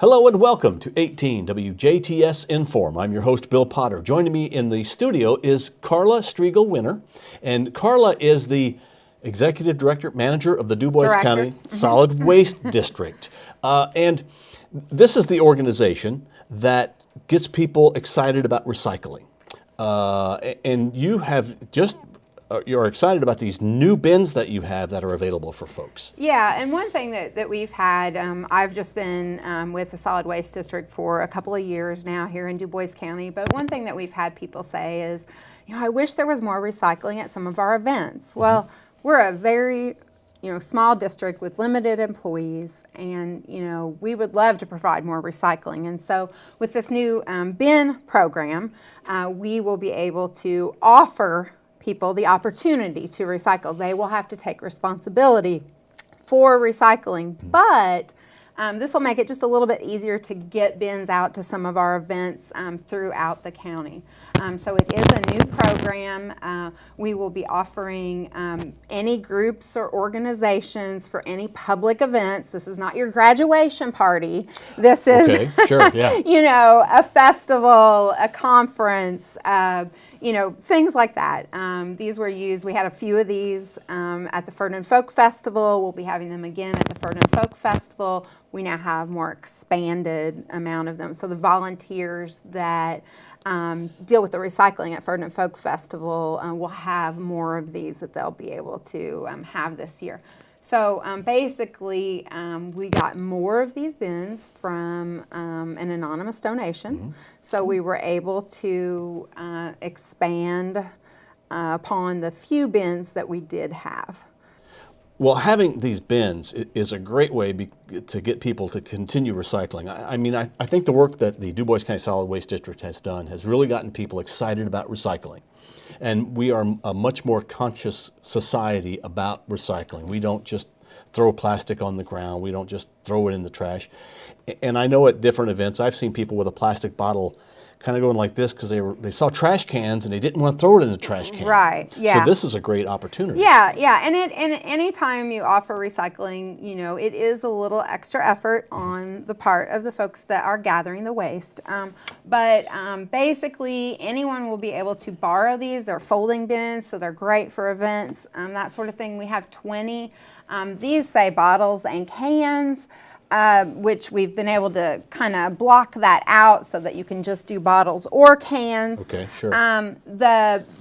Hello and welcome to 18 WJTS-Inform. I'm your host, Bill Potter. Joining me in the studio is Carla Striegel-Winner. And Carla is the Executive Director, Manager of the Dubois County Solid Waste District. And this is the organization that gets people excited about recycling. And you have just you're excited about these new bins that you have that are available for folks. Yeah, and one thing that we've had, I've just been with the Solid Waste District for a couple of years now here in Dubois County, but one thing that we've had people say is, you know, I wish there was more recycling at some of our events. Well, we're a very small district with limited employees, and we would love to provide more recycling. And so with this new bin program, we will be able to offer people the opportunity to recycle. They will have to take responsibility for recycling, but this will make it just a little bit easier to get bins out to some of our events throughout the county. So it is a new program. We will be offering any groups or organizations for any public events. This is not your graduation party. This is, sure, yeah. A festival, a conference, things like that. These were used, we had a few of these at the Ferdinand Folk Festival. We'll be having them again at the Ferdinand Folk Festival. We now have more expanded amount of them. So the volunteers that deal with the recycling at Ferdinand Folk Festival will have more of these that they'll be able to have this year. So basically, we got more of these bins from an anonymous donation. So we were able to expand upon the few bins that we did have. Well, having these bins is a great way to get people to continue recycling. I think the work that the Dubois County Solid Waste District has done has really gotten people excited about recycling. And we are a much more conscious society about recycling. We don't just throw plastic on the ground. We don't just throw it in the trash. And I know at different events, I've seen people with a plastic bottle kind of going like this because they saw trash cans and they didn't want to throw it in the trash can. Right, yeah. So this is a great opportunity. Yeah, yeah, and anytime you offer recycling, it is a little extra effort on the part of the folks that are gathering the waste. But basically, anyone will be able to borrow these. They're folding bins, so they're great for events, that sort of thing. We have 20. These say bottles and cans. Which we've been able to kind of block that out so that you can just do bottles or cans. Okay, sure.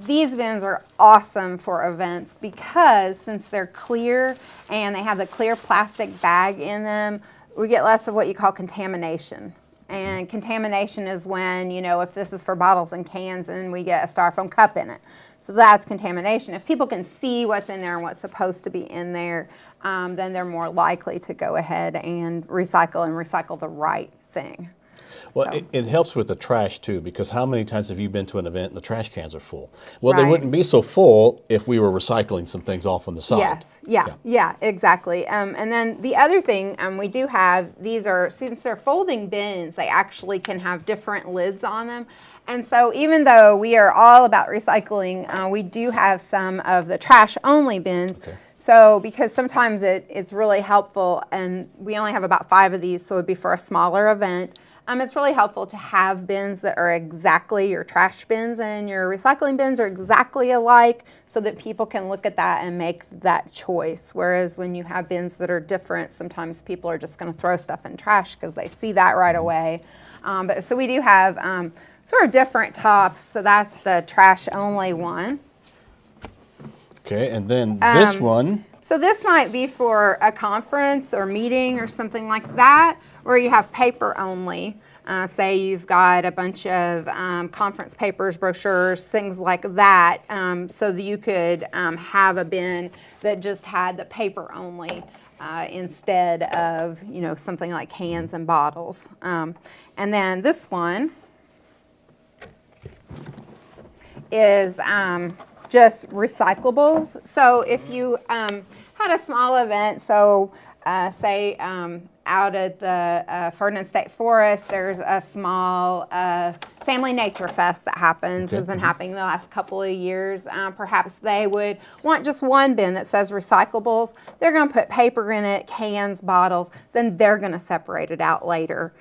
These bins are awesome for events because since they're clear and they have the clear plastic bag in them, we get less of what you call contamination. And contamination is when, if this is for bottles and cans and we get a styrofoam cup in it. So that's contamination. If people can see what's in there and what's supposed to be in there, then they're more likely to go ahead and recycle the right thing. Well, So. it helps with the trash too, because how many times have you been to an event and the trash cans are full? Well, Right. they wouldn't be so full if we were recycling some things off on the side. Yes, yeah, exactly. And then the other thing we do have, since they're folding bins, they actually can have different lids on them. And so even though we are all about recycling, we do have some of the trash-only bins. Okay. So because sometimes it's really helpful, and we only have about 5 of these, so it would be for a smaller event. It's really helpful to have bins that are exactly your trash bins and your recycling bins are exactly alike so that people can look at that and make that choice. Whereas when you have bins that are different, sometimes people are just going to throw stuff in trash because they see that right away. So we do have sort of different tops. So that's the trash only one. Okay, and then this one. So this might be for a conference or meeting or something like that, where you have paper only. Say you've got a bunch of conference papers, brochures, things like that, so that you could have a bin that just had the paper only instead of something like cans and bottles. And then this one is just recyclables. So if you had a small event, so say out at the Ferdinand State Forest, there's a small family nature fest that happens, has been happening the last couple of years. Perhaps they would want just one bin that says recyclables. They're going to put paper in it, cans, bottles, then they're going to separate it out later.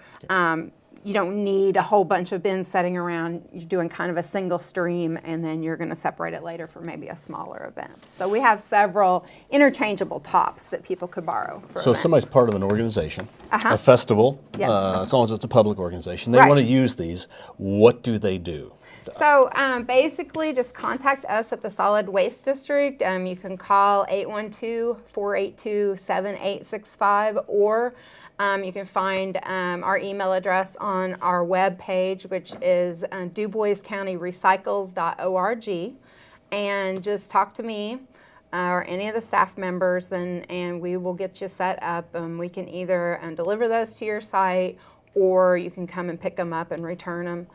You don't need a whole bunch of bins sitting around. You're doing kind of a single stream, and then you're going to separate it later for maybe a smaller event. So we have several interchangeable tops that people could borrow for So events. somebody's part of an organization, a festival, Yes. as long as it's a public organization. They Right. want to use these. What do they do? So basically just contact us at the Solid Waste District. You can call 812-482-7865, or you can find our email address on our web page, which is duboiscountyrecycles.org, and just talk to me or any of the staff members, and we will get you set up. We can either deliver those to your site, or you can come and pick them up and return them.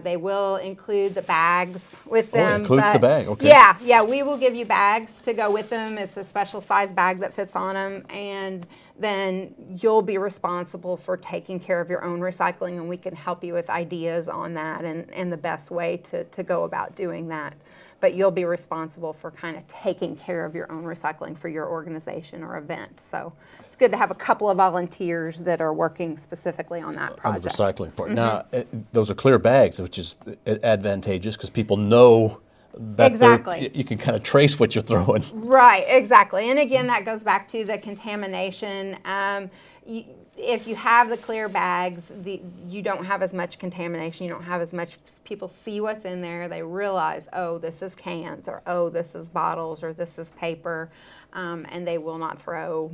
They will include the bags with them. Oh, it includes the bag, okay. Yeah, we will give you bags to go with them. It's a special size bag that fits on them, and then you'll be responsible for taking care of your own recycling, and we can help you with ideas on that and the best way to go about doing that. But you'll be responsible for kind of taking care of your own recycling for your organization or event. So it's good to have a couple of volunteers that are working specifically on that On the project. recycling part. Now, those are clear bags, which is advantageous because people know that Exactly. you can kind of trace what you're throwing. Right, exactly. And again, that goes back to the contamination. If you have the clear bags, you don't have as much contamination. You don't have as much, people see what's in there. They realize, oh, this is cans, or oh, this is bottles, or this is paper, and they will not throw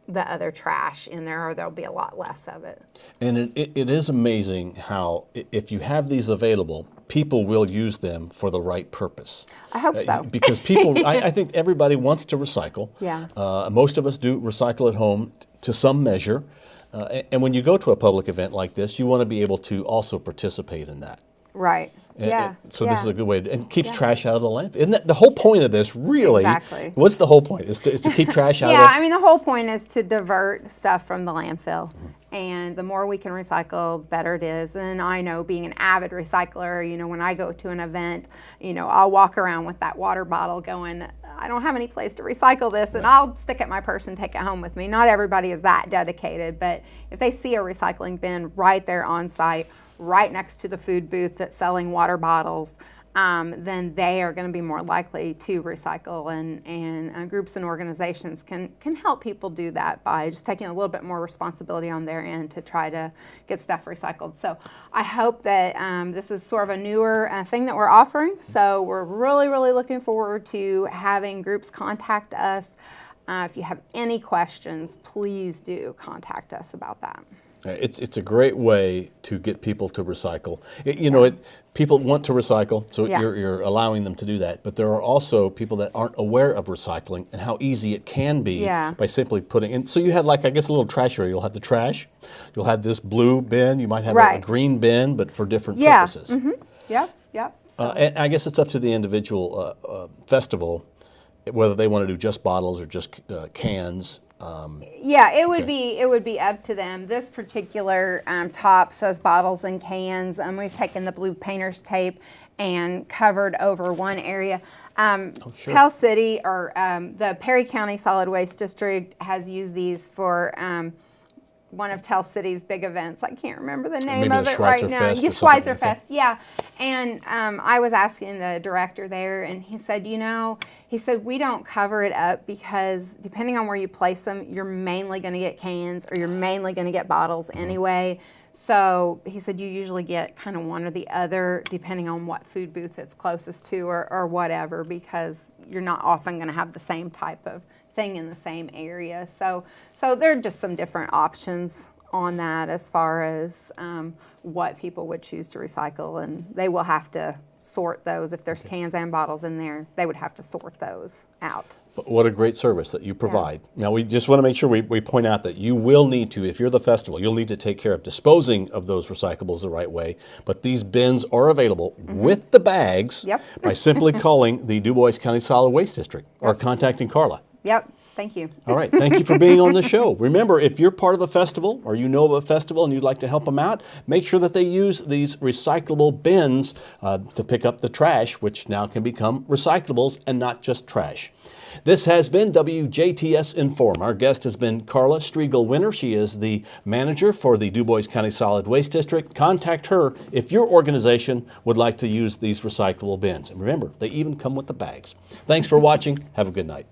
the other trash in there, or there'll be a lot less of it. And it is amazing how if you have these available, people will use them for the right purpose. I hope so. Because people, I think everybody wants to recycle. Yeah. Most of us do recycle at home to some measure. And when you go to a public event like this, you want to be able to also participate in that. Right. Yeah. So this is a good way to, and keeps Yeah. trash out of the landfill. Isn't that the whole point of this, really? Exactly. What's the whole point? Is to keep trash out Yeah, of I mean, the whole point is to divert stuff from the landfill. And the more we can recycle, the better it is. And I know, being an avid recycler, when I go to an event, I'll walk around with that water bottle going, I don't have any place to recycle this, and I'll stick it in my purse and take it home with me. Not everybody is that dedicated, but if they see a recycling bin right there on site, right next to the food booth that's selling water bottles, then they are going to be more likely to recycle, and groups and organizations can help people do that by just taking a little bit more responsibility on their end to try to get stuff recycled. So I hope that this is sort of a newer thing that we're offering. So we're really, really looking forward to having groups contact us. If you have any questions, please do contact us about that. It's a great way to get people to recycle. People want to recycle, so you're allowing them to do that. But there are also people that aren't aware of recycling and how easy it can be by simply putting in. So you have, like, I guess, a little trash area. You'll have the trash. You'll have this blue bin. You might have a green bin, but for different purposes. Yep. So. And I guess it's up to the individual festival whether they want to do just bottles or just cans. Yeah, it would be up to them. This particular top says bottles and cans. We've taken the blue painter's tape and covered over one area. Tell City, or the Perry County Solid Waste District, has used these for one of Tell City's big events. I can't remember the name of it right now. Schweitzer Fest, yeah. And I was asking the director there, and he said, we don't cover it up because depending on where you place them, you're mainly going to get cans or you're mainly going to get bottles anyway. So he said you usually get kind of one or the other depending on what food booth it's closest to or whatever, because you're not often going to have the same type of thing in the same area. So there are just some different options on that as far as what people would choose to recycle, and they will have to sort those. If there's cans and bottles in there, they would have to sort those out. But what a great service that you provide. Yeah. Now, we just want to make sure we point out that you will need to, if you're the festival, you'll need to take care of disposing of those recyclables the right way. But these bins are available with the bags by simply calling the Dubois County Solid Waste District or contacting Carla. Yep. Thank you. All right. Thank you for being on the show. Remember, if you're part of a festival or you know of a festival and you'd like to help them out, make sure that they use these recyclable bins to pick up the trash, which now can become recyclables and not just trash. This has been WJTS Inform. Our guest has been Carla Striegel-Winner. She is the manager for the Dubois County Solid Waste District. Contact her if your organization would like to use these recyclable bins. And remember, they even come with the bags. Thanks for watching. Have a good night.